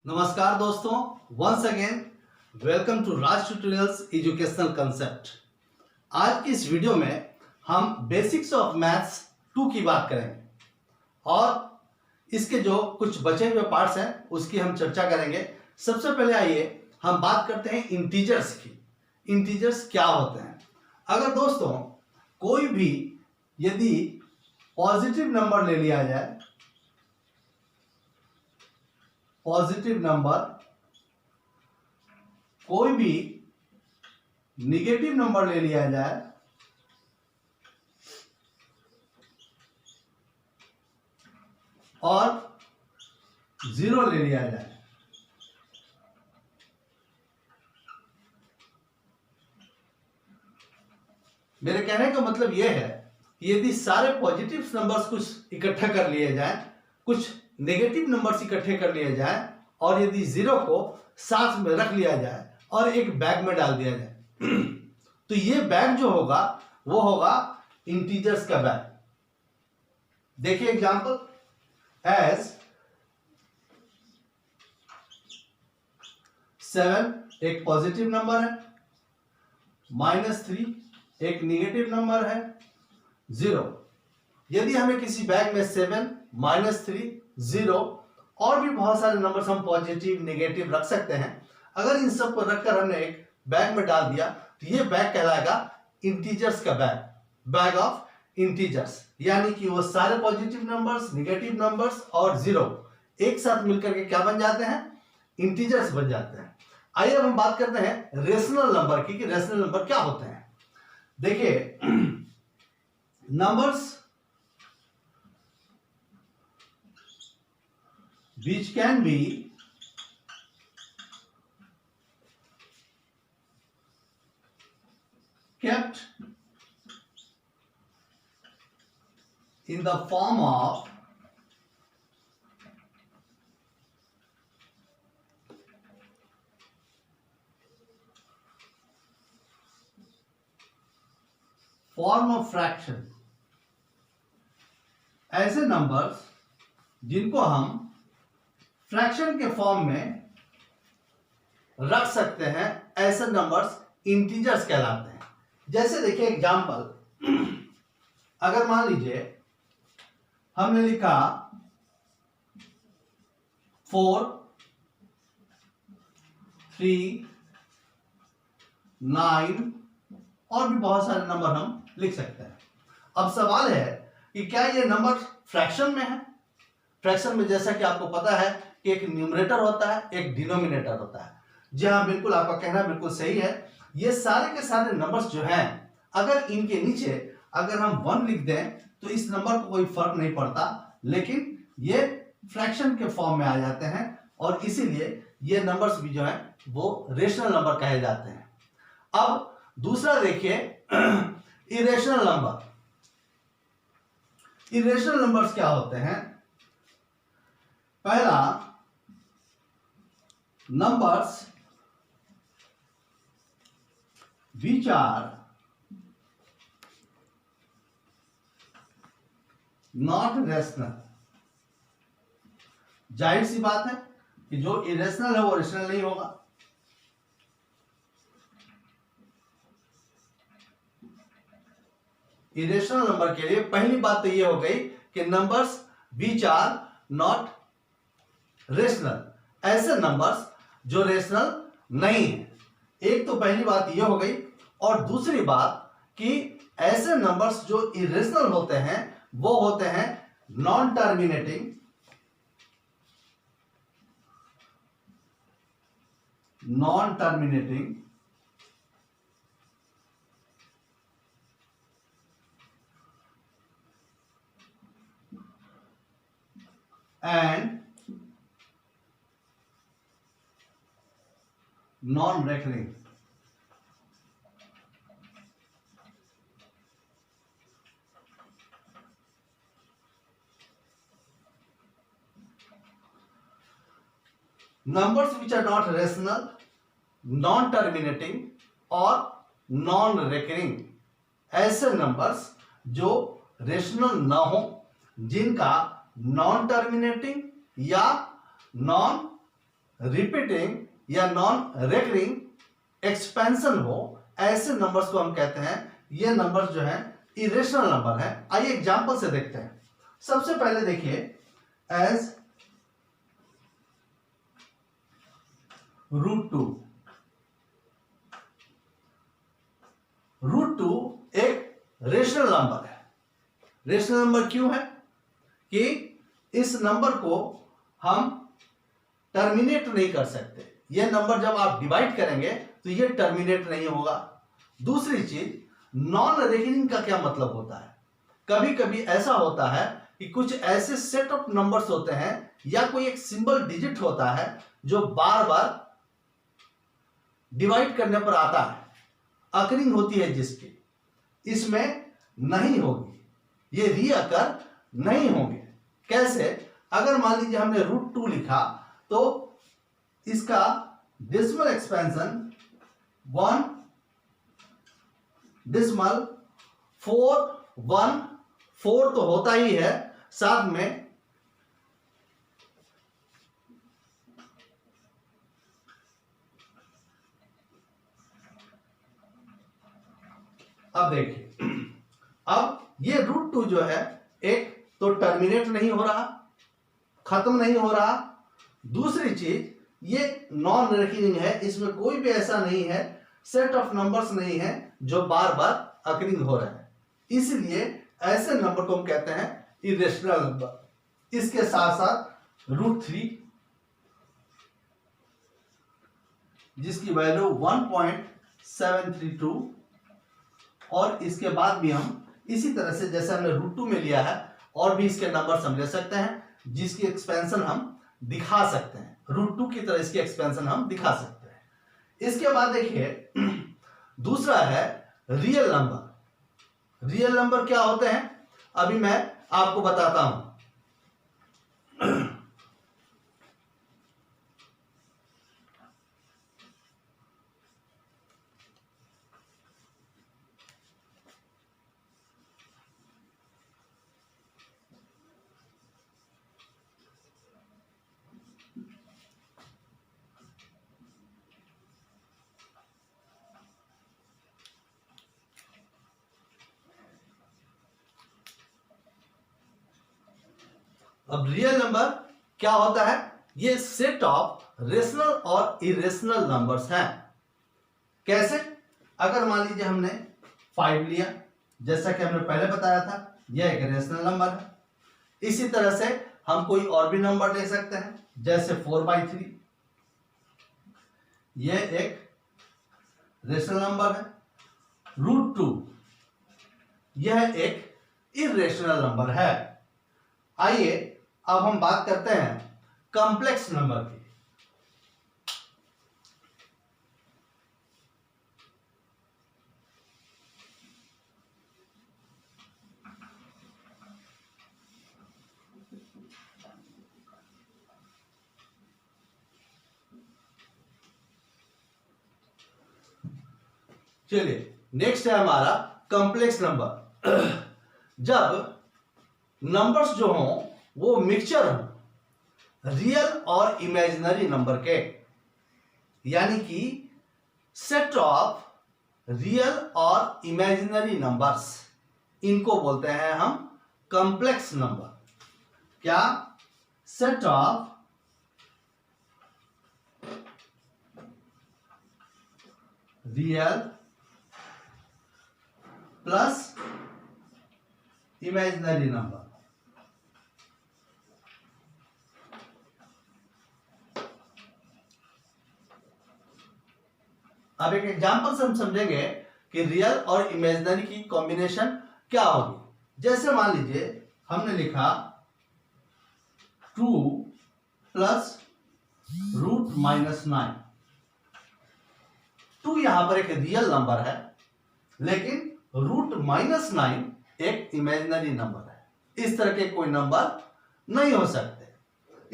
नमस्कार दोस्तों, once again welcome to Raj tutorials educational concept. आज की इस वीडियो में हम बेसिक्स ऑफ मैथ्स 2 की बात करेंगे और इसके जो कुछ बचे हुए पार्ट्स हैं उसकी हम चर्चा करेंगे। सबसे पहले आइए हम बात करते हैं इंटीजर्स की। इंटीजर्स क्या होते हैं? अगर दोस्तों कोई भी यदि पॉजिटिव नंबर ले लिया जाए, पॉजिटिव नंबर, कोई भी निगेटिव नंबर ले लिया जाए और जीरो ले लिया जाए, मेरे कहने का मतलब यह है कि यदि सारे पॉजिटिव नंबर्स कुछ इकट्ठा कर लिए जाए, कुछ नेगेटिव नंबर्स इकट्ठे कर लिए जाए और यदि जीरो को साथ में रख लिया जाए और एक बैग में डाल दिया जाए तो ये बैग जो होगा वो होगा इंटीजर्स का बैग। देखिए एग्जांपल, एज 7 एक पॉजिटिव नंबर है, -3 एक निगेटिव नंबर है, 0। यदि हमें किसी बैग में 7, -3, 0 और भी बहुत सारे नंबर्स हम पॉजिटिव नेगेटिव रख सकते हैं, अगर इन सब को रखकर हमने एक बैग में डाल दिया तो ये बैग कहलाएगा इंटीजर्स का बैग, बैग ऑफ इंटीजर्स। यानी कि वो सारे पॉजिटिव नंबर्स, नेगेटिव नंबर्स और 0 एक साथ मिलकर के क्या बन जाते हैं? इंटीजर्स बन जाते हैं। आइए अब हम बात करते हैं रेशनल नंबर की कि रेशनल नंबर क्या होते हैं। देखिए numbers which can be kept in the form of fraction, ऐसे नंबर्स जिनको हम फ्रैक्शन के फॉर्म में रख सकते हैं, ऐसे नंबर्स इंटीजर्स कहलाते हैं। जैसे देखिए एग्जांपल, अगर मान लीजिए हमने लिखा 4, 3, 9 और भी बहुत सारे नंबर हम लिख सकते हैं। अब सवाल है कि क्या ये नंबर फ्रैक्शन में है? फ्रैक्शन में जैसा कि आपको पता है कि एक न्यूमरेटर होता है, एक डिनोमिनेटर होता है। जी हाँ, बिल्कुल आपका कहना बिल्कुल सही है। ये सारे के सारे नंबर्स जो हैं, अगर इनके नीचे अगर हम 1 लिख दें तो इस नंबर को कोई फर्क नहीं पड़ता, लेकिन ये फ्रैक्शन के फॉर्म में आ जाते हैं और इसीलिए ये नंबर्स भी जो हैं वो रेशनल नंबर कहे जाते हैं। अब दूसरा देखिए इरेशनल नंबर। इरेशनल नंबर्स क्या होते हैं? पहला, numbers which are not rational। जाहिर सी बात है कि जो इरेशनल है वो रेशनल नहीं होगा। इरेशनल नंबर के लिए पहली बात तो ये हो गई कि numbers which are not rational, ऐसे नंबर्स जो रेशनल नहीं है। एक तो पहली बात यह हो गई और दूसरी बात कि ऐसे नंबर्स जो इरेशनल होते हैं वो होते हैं non terminating, non terminating and non recurring. Numbers which are not rational, non terminating और नॉन रेकरिंग, ऐसे नंबर्स जो रेशनल ना हो, जिनका नॉन टर्मिनेटिंग या नॉन रिपीटिंग या नॉन रेकरिंग एक्सपेंशन हो, ऐसे नंबर्स को हम कहते हैं, ये नंबर्स जो है इरेशनल नंबर है। आइए एग्जांपल से देखते हैं। सबसे पहले देखिए, एज √2। √2 एक रेशनल नंबर है। रेशनल नंबर क्यों है? कि इस नंबर को हम टर्मिनेट नहीं कर सकते। यह नंबर जब आप डिवाइड करेंगे तो यह टर्मिनेट नहीं होगा। दूसरी चीज, नॉन रेकरिंग का क्या मतलब होता है? कभी कभी ऐसा होता है कि कुछ ऐसे सेट ऑफ नंबर्स होते हैं या कोई एक सिंबल डिजिट होता है जो बार बार डिवाइड करने पर आता है, अकरिंग होती है जिसकी, इसमें नहीं होगी, ये रीअकर नहीं होंगे। कैसे? अगर मान लीजिए हमने √2 लिखा तो इसका डेसिमल एक्सपेंशन 1 डेसिमल 4 1 4 तो होता ही है, साथ में अब देखिए, अब ये √2 जो है, एक तो टर्मिनेट नहीं हो रहा, खत्म नहीं हो रहा। दूसरी चीज, ये नॉन रेकरिंग है, इसमें कोई भी ऐसा नहीं है, सेट ऑफ नंबर्स नहीं है जो बार बार अकरिंग हो रहा है। इसलिए ऐसे नंबर को हम कहते हैं इरेशनल नंबर। इसके साथ साथ √3 जिसकी वैल्यू 1.732, और इसके बाद भी हम इसी तरह से जैसे हमने √2 में लिया है, और भी इसके नंबर्स हम ले सकते हैं जिसकी एक्सपेंशन हम दिखा सकते हैं। √2 की तरह इसकी एक्सपेंशन हम दिखा सकते हैं। इसके बाद देखिए, दूसरा है रियल नंबर। रियल नंबर क्या होते हैं अभी मैं आपको बताता हूं। अब रियल नंबर क्या होता है? ये सेट ऑफ रेशनल और इरेशनल नंबर्स हैं। कैसे? अगर मान लीजिए हमने 5 लिया, जैसा कि हमने पहले बताया था, यह एक रेशनल नंबर है। इसी तरह से हम कोई और भी नंबर ले सकते हैं, जैसे 4/3, यह एक रेशनल नंबर है। √2 यह एक इरेशनल नंबर है। आइए अब हम बात करते हैं कॉम्प्लेक्स नंबर की। चलिए, नेक्स्ट है हमारा कॉम्प्लेक्स नंबर। जब नंबर्स जो हों वो मिक्सचर हो रियल और इमेजिनरी नंबर के, यानी कि सेट ऑफ रियल और इमेजिनरी नंबर्स, इनको बोलते हैं हम कॉम्प्लेक्स नंबर। क्या? Set of real plus imaginary number. अब एक एग्जांपल से हम समझेंगे कि रियल और इमेजिनरी की कॉम्बिनेशन क्या होगी। जैसे मान लीजिए हमने लिखा 2 प्लस √-9। 2 यहां पर एक रियल नंबर है, लेकिन √-9 एक इमेजिनरी नंबर है। इस तरह के कोई नंबर नहीं हो सकते,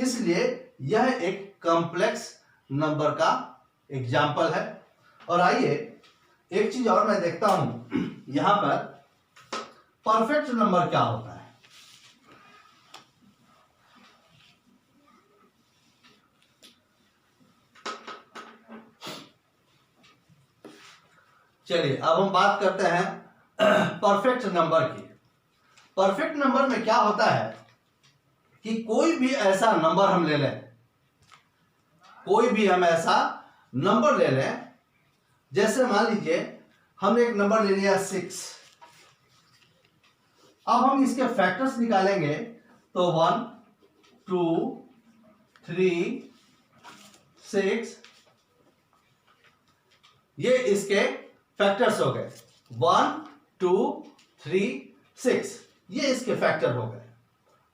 इसलिए यह एक कॉम्प्लेक्स नंबर का एग्जाम्पल है। और आइए एक चीज और मैं देखता हूं, यहां पर परफेक्ट नंबर क्या होता है। चलिए अब हम बात करते हैं परफेक्ट नंबर की। परफेक्ट नंबर में क्या होता है कि कोई भी ऐसा नंबर हम ले लें, कोई भी हम ऐसा नंबर ले लें, जैसे मान लीजिए हमने एक नंबर ले लिया 6। अब हम इसके फैक्टर्स निकालेंगे तो 1 2 3 6, ये इसके फैक्टर्स हो गए। 1 2 3 6, ये इसके फैक्टर हो गए।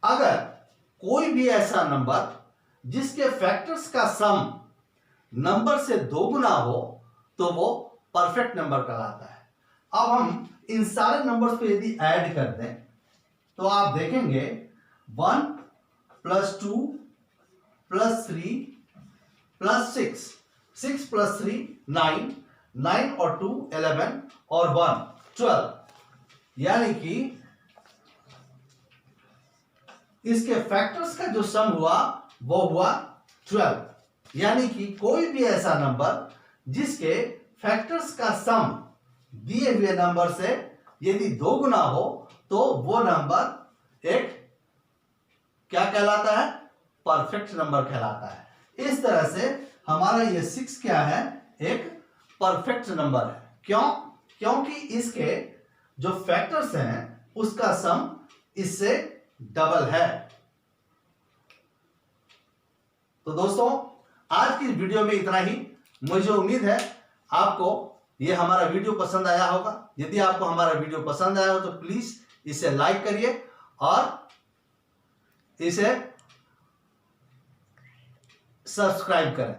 अगर कोई भी ऐसा नंबर जिसके फैक्टर्स का सम नंबर से 2 गुना हो तो वो परफेक्ट नंबर कहलाता है। अब हम इन सारे नंबर्स को यदि ऐड कर दें तो आप देखेंगे 1 + 2 + 3 + 6, 6 + 3 9, 9 और 2 11 और 1 12, यानी कि इसके फैक्टर्स का जो सम हुआ वो हुआ 12। यानी कि कोई भी ऐसा नंबर जिसके फैक्टर्स का सम दिए हुए नंबर से यदि 2 गुना हो तो वो नंबर एक क्या कहलाता है? परफेक्ट नंबर कहलाता है। इस तरह से हमारा ये 6 क्या है? एक परफेक्ट नंबर है। क्यों? क्योंकि इसके जो फैक्टर्स हैं उसका सम इससे डबल है। तो दोस्तों आज की वीडियो में इतना ही। मुझे उम्मीद है आपको ये हमारा वीडियो पसंद आया होगा। यदि आपको हमारा वीडियो पसंद आया हो तो प्लीज इसे लाइक करिए और इसे सब्सक्राइब करें।